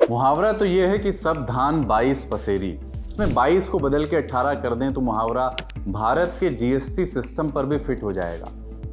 मुहावरा तो ये है कि सब धान 22 पसेरी। इसमें 22 को बदल के 18 कर दें तो मुहावरा भारत के जीएसटी सिस्टम पर भी फिट हो जाएगा।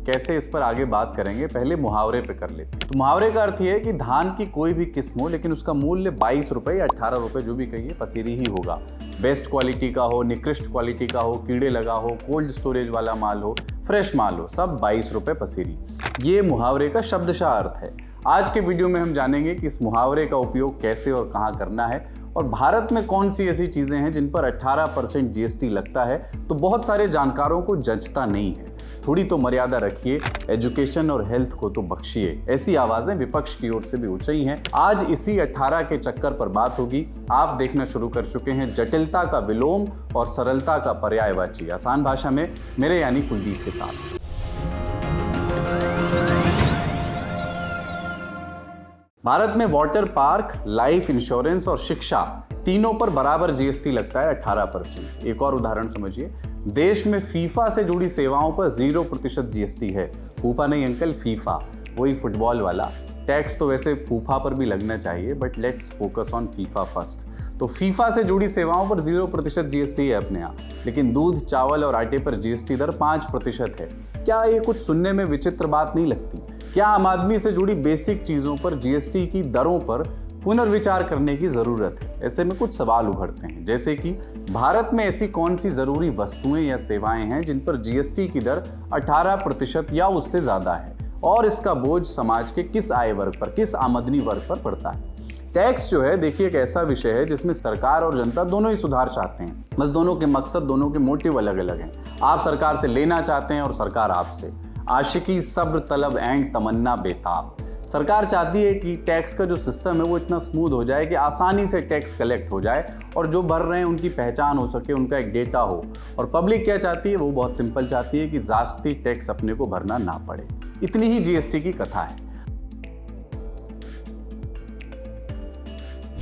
कैसे, इस पर आगे बात करेंगे, पहले मुहावरे पे कर लेते हैं। तो मुहावरे का अर्थ ये है कि धान की कोई भी किस्म हो लेकिन उसका मूल्य 22 रुपये या 18 रुपये जो भी कहिए पसेरी ही होगा। बेस्ट क्वालिटी का हो, निकृष्ट क्वालिटी का हो, कीड़े लगा हो, कोल्ड स्टोरेज वाला माल हो, फ्रेश माल हो, सब 22 रुपये पसेरी। ये मुहावरे का शब्दशः अर्थ है। आज के वीडियो में हम जानेंगे कि इस मुहावरे का उपयोग कैसे और कहाँ करना है और भारत में कौन सी ऐसी चीज़ें हैं जिन पर 18% जीएसटी लगता है तो बहुत सारे जानकारों को जचता नहीं है। थोड़ी तो मर्यादा रखिए, एजुकेशन और हेल्थ को तो बख्शिए। ऐसी आवाज़ें विपक्ष की ओर से भी उठ रही हैं। आज इसी 18 के चक्कर पर बात होगी। आप देखना शुरू कर चुके हैं जटिलता का विलोम और सरलता का पर्यायवाची, आसान भाषा में मेरे यानी कुलदीप के साथ। भारत में वाटर पार्क, लाइफ इंश्योरेंस और शिक्षा तीनों पर बराबर जीएसटी लगता है 18%। एक और उदाहरण समझिए, देश में फीफा से जुड़ी सेवाओं पर 0% जीएसटी है। फूफा नहीं अंकल, फीफा, वही फुटबॉल वाला। टैक्स तो वैसे फूफा पर भी लगना चाहिए, but let's focus on FIFA first. तो फीफा से जुड़ी सेवाओं पर 0% जीएसटी है अपने यहाँ, लेकिन दूध, चावल और आटे पर जीएसटी दर 5% है। क्या ये कुछ सुनने में विचित्र बात नहीं लगती? क्या आम आदमी से जुड़ी बेसिक चीज़ों पर जीएसटी की दरों पर पुनर्विचार करने की ज़रूरत है? ऐसे में कुछ सवाल उभरते हैं, जैसे कि भारत में ऐसी कौन सी ज़रूरी वस्तुएं या सेवाएं हैं जिन पर जीएसटी की दर 18% या उससे ज़्यादा है और इसका बोझ समाज के किस आय वर्ग पर, किस आमदनी वर्ग पर पड़ता है? टैक्स जो है, देखिए, एक ऐसा विषय है जिसमें सरकार और जनता दोनों ही सुधार चाहते हैं। बस दोनों के मकसद, दोनों के मोटिव अलग अलग हैं। आप सरकार से लेना चाहते हैं और सरकार आपसे। आशिकी, सब्र, तलब एंड तमन्ना बेताब। सरकार चाहती है कि टैक्स का जो सिस्टम है वो इतना स्मूथ हो जाए कि आसानी से टैक्स कलेक्ट हो जाए और जो भर रहे हैं उनकी पहचान हो सके, उनका एक डेटा हो। और पब्लिक क्या चाहती है? वो बहुत सिंपल चाहती है कि जास्ती टैक्स अपने को भरना ना पड़े। इतनी ही जीएसटी की कथा है।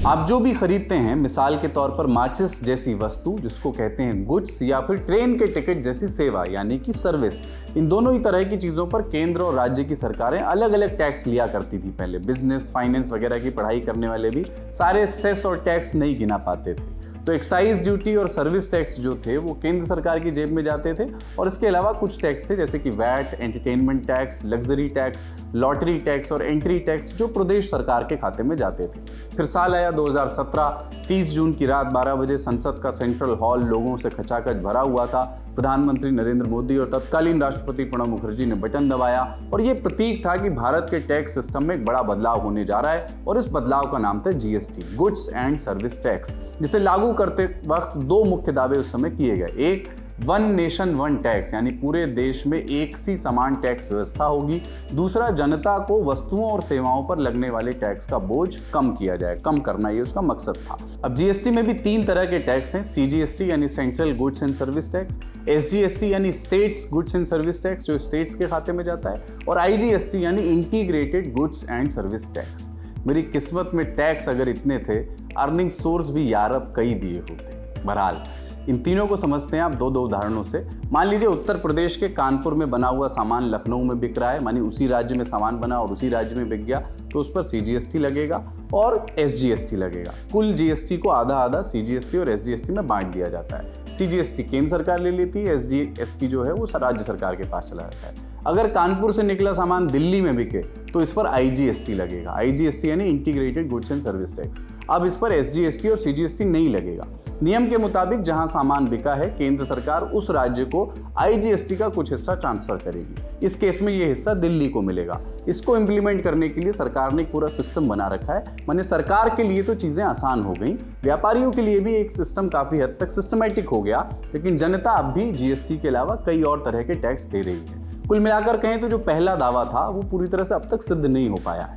आप जो भी खरीदते हैं, मिसाल के तौर पर माचिस जैसी वस्तु जिसको कहते हैं गुड्स, या फिर ट्रेन के टिकट जैसी सेवा यानी कि सर्विस, इन दोनों ही तरह की चीज़ों पर केंद्र और राज्य की सरकारें अलग अलग टैक्स लिया करती थी। पहले बिजनेस, फाइनेंस वगैरह की पढ़ाई करने वाले भी सारे सेस और टैक्स नहीं गिना पाते थे। तो एक्साइज ड्यूटी और सर्विस टैक्स जो थे वो केंद्र सरकार की जेब में जाते थे और इसके अलावा कुछ टैक्स थे जैसे कि VAT, entertainment tax, luxury tax, lottery tax और एंट्री टैक्स जो प्रदेश सरकार के खाते में जाते थे। फिर साल आया 2017, 30 जून की रात 12 बजे संसद का सेंट्रल हॉल लोगों से खचाखच भरा हुआ था। प्रधानमंत्री नरेंद्र मोदी और तत्कालीन राष्ट्रपति प्रणब मुखर्जी ने बटन दबाया और ये प्रतीक था कि भारत के टैक्स सिस्टम में एक बड़ा बदलाव होने जा रहा है और इस बदलाव का नाम था GST, goods and service tax, जिसे लागू करते वक्त दो मुख्य दावे उस समय किए गए। एक, वन नेशन वन टैक्स, यानी पूरे देश में एक सी समान टैक्स व्यवस्था होगी। दूसरा, जनता को वस्तुओं और सेवाओं पर लगने वाले टैक्स का बोझ कम किया जाए, कम करना ये उसका मकसद था। अब जीएसटी में भी 3 तरह के टैक्स हैं। सीजीएसटी यानी central goods and service tax, SGST यानी states goods and service tax जो स्टेट्स के खाते में जाता है, और आईजीएसटी यानी integrated goods and service tax. मेरी किस्मत में टैक्स अगर इतने थे, अर्निंग सोर्स भी यारब कई दिए होते। बहरहाल इन तीनों को समझते हैं आप दो उदाहरणों से। मान लीजिए उत्तर प्रदेश के कानपुर में बना हुआ सामान लखनऊ में बिक रहा है, मानी उसी राज्य में सामान बना और उसी राज्य में बिक गया, तो उस पर सीजीएसटी लगेगा और एसजीएसटी लगेगा। कुल जीएसटी को आधा आधा सीजीएसटी और एसजीएसटी में बांट दिया जाता है। सीजीएसटी केंद्र सरकार ले लेती है, एसजीएसटी जो है वो राज्य सरकार के पास चला जाता है। अगर कानपुर से निकला सामान दिल्ली में बिके तो इस पर आईजीएसटी लगेगा। आईजीएसटी यानी integrated goods and service tax. अब इस पर एसजीएसटी और सीजीएसटी नहीं लगेगा। नियम के मुताबिक जहां सामान बिका है, केंद्र सरकार उस राज्य को आईजीएसटी का कुछ हिस्सा ट्रांसफर करेगी। इस केस में ये हिस्सा दिल्ली को मिलेगा। इसको इम्प्लीमेंट करने के लिए सरकार ने एक पूरा सिस्टम बना रखा है। माने सरकार के लिए तो चीजें आसान हो गई, व्यापारियों के लिए भी एक सिस्टम काफी हद तक सिस्टमैटिक हो गया, लेकिन जनता अब भी जीएसटी के अलावा कई और तरह के टैक्स दे रही है। कुल मिलाकर कहें तो जो पहला दावा था वो पूरी तरह से अब तक सिद्ध नहीं हो पाया है।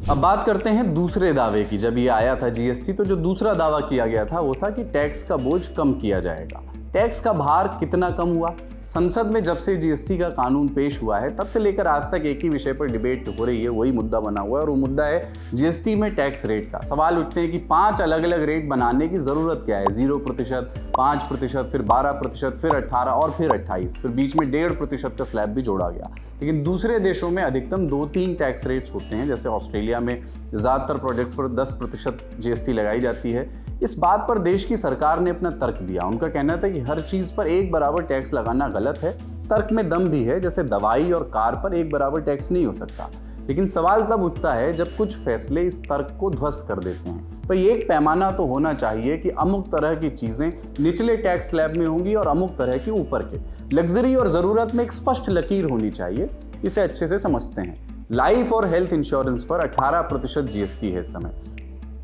अब बात करते हैं दूसरे दावे की। जब ये आया था जीएसटी, तो जो दूसरा दावा किया गया था वो था कि टैक्स का बोझ कम किया जाएगा। टैक्स का भार कितना कम हुआ? संसद में जब से जीएसटी का कानून पेश हुआ है तब से लेकर आज तक एक ही विषय पर डिबेट हो रही है, वही मुद्दा बना हुआ है और वो मुद्दा है जीएसटी में टैक्स रेट का। सवाल उठते हैं कि 5 अलग अलग रेट बनाने की ज़रूरत क्या है? 0%, 5%, फिर 12%, फिर 18 और फिर 28, फिर बीच में 1.5% का स्लैब भी जोड़ा गया। लेकिन दूसरे देशों में अधिकतम 2-3 टैक्स रेट्स होते हैं, जैसे ऑस्ट्रेलिया में ज़्यादातर प्रोडक्ट्स पर 10% जीएसटी लगाई जाती है। इस बात पर देश की सरकार ने अपना तर्क दिया। उनका कहना था कि हर चीज़ पर एक बराबर टैक्स लगाना गलत है। तर्क में दम भी है, जैसे दवाई और कार पर एक बराबर टैक्स नहीं हो सकता। लेकिन सवाल तब उठता है जब कुछ फैसले इस तर्क को ध्वस्त कर देते हैं। पर एक पैमाना तो होना चाहिए कि अमुक तरह की चीज़ें निचले टैक्स स्लैब में होंगी और अमुक तरह की ऊपर के। लग्जरी और ज़रूरत में एक स्पष्ट लकीर होनी चाहिए। इसे अच्छे से समझते हैं। लाइफ और हेल्थ इंश्योरेंस पर 18% जीएसटी है इस समय,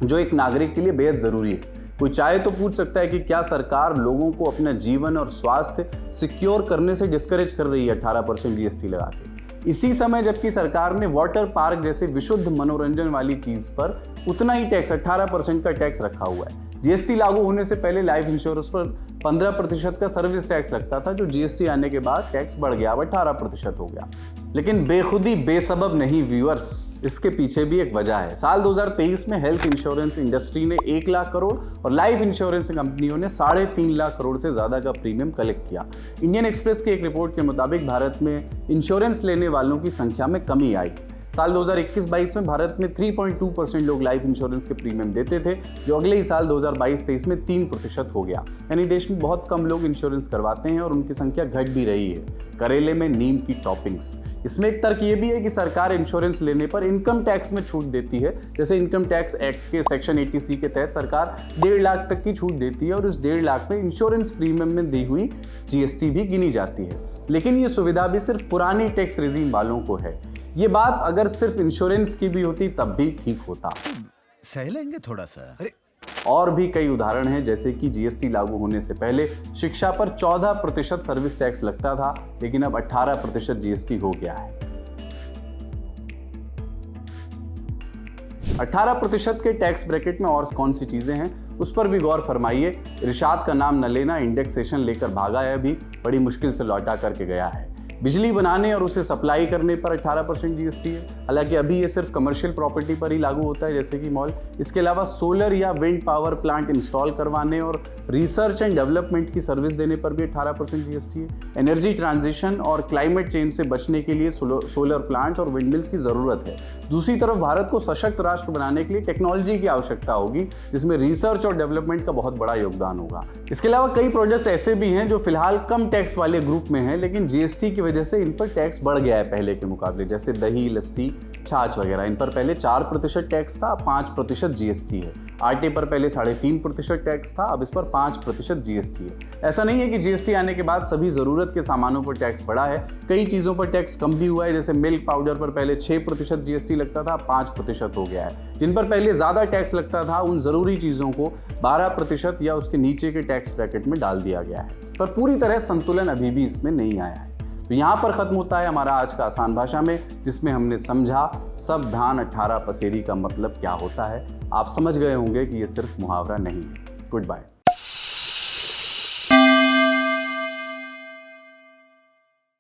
जो एक नागरिक के लिए बेहद ज़रूरी है। कोई चाहे तो पूछ सकता है कि क्या सरकार लोगों को अपना जीवन और स्वास्थ्य सिक्योर करने से डिस्करेज कर रही है 18% जीएसटी लगा के? इसी समय जबकि सरकार ने वाटर पार्क जैसे विशुद्ध मनोरंजन वाली चीज़ पर उतना ही टैक्स 18% का टैक्स रखा हुआ है। जीएसटी लागू होने से पहले लाइफ इंश्योरेंस पर 15% का सर्विस टैक्स लगता था, जो जीएसटी आने के बाद टैक्स बढ़ गया, अब 18% हो गया। लेकिन बेखुदी बेसबब नहीं व्यूअर्स, इसके पीछे भी एक वजह है। साल 2023 में हेल्थ इंश्योरेंस इंडस्ट्री ने 1 लाख करोड़ और लाइफ इंश्योरेंस कंपनियों ने 3.5 लाख करोड़ से ज़्यादा का प्रीमियम कलेक्ट किया। इंडियन एक्सप्रेस की एक रिपोर्ट के मुताबिक भारत में इंश्योरेंस लेने वालों की संख्या में कमी आई। साल 2021-22 में भारत में 3.2% लोग लाइफ इंश्योरेंस के प्रीमियम देते थे, जो अगले ही साल 2022-23 में 3% हो गया। यानी देश में बहुत कम लोग इंश्योरेंस करवाते हैं और उनकी संख्या घट भी रही है। करेले में नीम की टॉपिंग्स। इसमें एक तर्क ये भी है कि सरकार इंश्योरेंस लेने पर इनकम टैक्स में छूट देती है। जैसे इनकम टैक्स एक्ट के सेक्शन 80C के तहत सरकार 1.5 लाख तक की छूट देती है और उस 1.5 लाख में इंश्योरेंस प्रीमियम में दी हुई जीएसटी भी गिनी जाती है। लेकिन ये सुविधा भी सिर्फ पुरानी टैक्स रेजिम वालों को है। ये बात अगर सिर्फ इंश्योरेंस की भी होती तब भी ठीक होता। सह लेंगे थोड़ा सा। और भी कई उदाहरण हैं, जैसे कि जीएसटी लागू होने से पहले शिक्षा पर 14% सर्विस टैक्स लगता था, लेकिन अब 18% जीएसटी हो गया है। 18% के टैक्स ब्रैकेट में और कौन सी चीजें हैं, उस पर भी गौर फरमाइए। इरशाद का नाम न लेना, इंडेक्सेशन लेकर भागा है, अभी बड़ी मुश्किल से लौटा करके गया है। बिजली बनाने और उसे सप्लाई करने पर 18% जीएसटी है। हालांकि अभी ये सिर्फ कमर्शियल प्रॉपर्टी पर ही लागू होता है, जैसे कि मॉल। इसके अलावा सोलर या विंड पावर प्लांट इंस्टॉल करवाने और रिसर्च एंड डेवलपमेंट की सर्विस देने पर भी 18% जीएसटी है। एनर्जी ट्रांजिशन और क्लाइमेट चेंज से बचने के लिए सोलर प्लांट्स और विंडमिल्स की ज़रूरत है। दूसरी तरफ भारत को सशक्त राष्ट्र बनाने के लिए टेक्नोलॉजी की आवश्यकता होगी, जिसमें रिसर्च और डेवलपमेंट का बहुत बड़ा योगदान होगा। इसके अलावा कई प्रोजेक्ट्स ऐसे भी हैं जो फिलहाल कम टैक्स वाले ग्रुप में हैं, लेकिन जीएसटी की वजह से इन पर टैक्स बढ़ गया है पहले के मुकाबले। जैसे दही, लस्सी, छाछ वगैरह, इन पर पहले 4% टैक्स था, 5% जीएसटी है। आटे पर पहले 3.5% टैक्स था, अब इस पर 5% जीएसटी है। ऐसा नहीं है कि जीएसटी आने के बाद सभी ज़रूरत के सामानों पर टैक्स बढ़ा है। कई चीज़ों पर टैक्स कम भी हुआ है। जैसे मिल्क पाउडर पर पहले 6% जीएसटी लगता था, 5% हो गया है। जिन पर पहले ज़्यादा टैक्स लगता था, उन ज़रूरी चीज़ों को 12% या उसके नीचे के टैक्स ब्रैकेट में डाल दिया गया है। पर पूरी तरह संतुलन अभी भी इसमें नहीं आया है। तो यहाँ पर ख़त्म होता है हमारा आज का आसान भाषा में, जिसमें हमने समझा सब धान 18 पसेरी का मतलब क्या होता है। आप समझ गए होंगे कि ये सिर्फ मुहावरा नहीं है। Good bye.